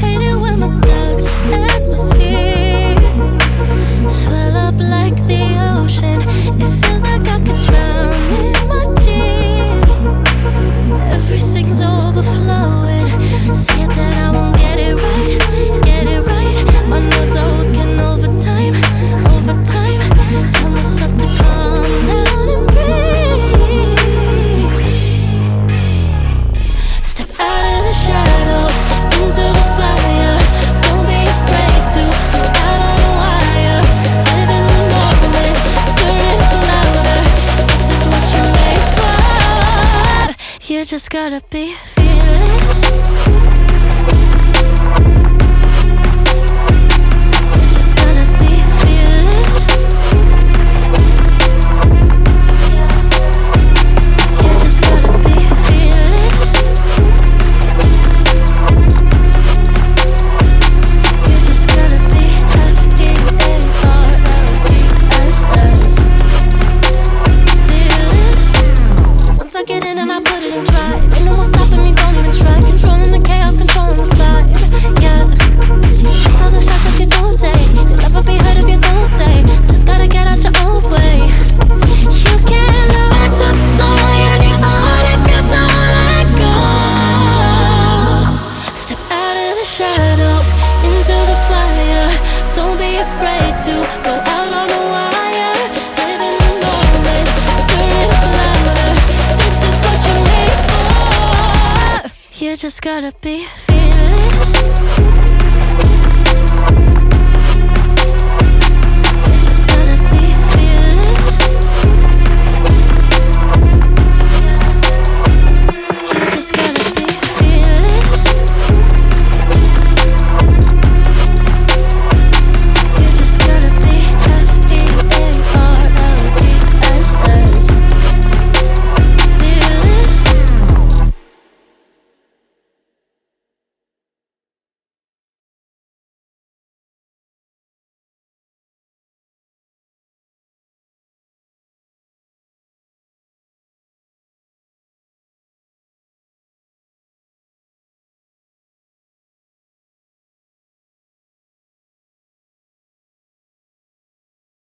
Hate it when my doubts and my fears swell up like the ocean. It feels like I could drown in my tears. Everything's overflowing. Scared that I won't get it right, get it right. My nerves are working overtime, overtime. Tell myself to calm down and breathe. Step out of the shadows into the fire. Don't be afraid to go out on a wire. Live in the moment, turn it up louder. This is what you're made for. You just gotta be fearless. You just gotta be fearless. You just gotta be fearless. You just gotta be fearless. Once I get in and I put it in drive, ain't no more stopping me, don't even try. Controlling the chaos, controlling the vibe, yeah. That's all the shots that you don't take. You'll never be heard if you don't say. Just gotta get out your own way. You can't learn to fly in your heart if you don't let go. Step out of the shadows into the fire. Don't be afraid to go out on a wire. Live in the moment, turn it up louder. This is what you're made for. You just gotta be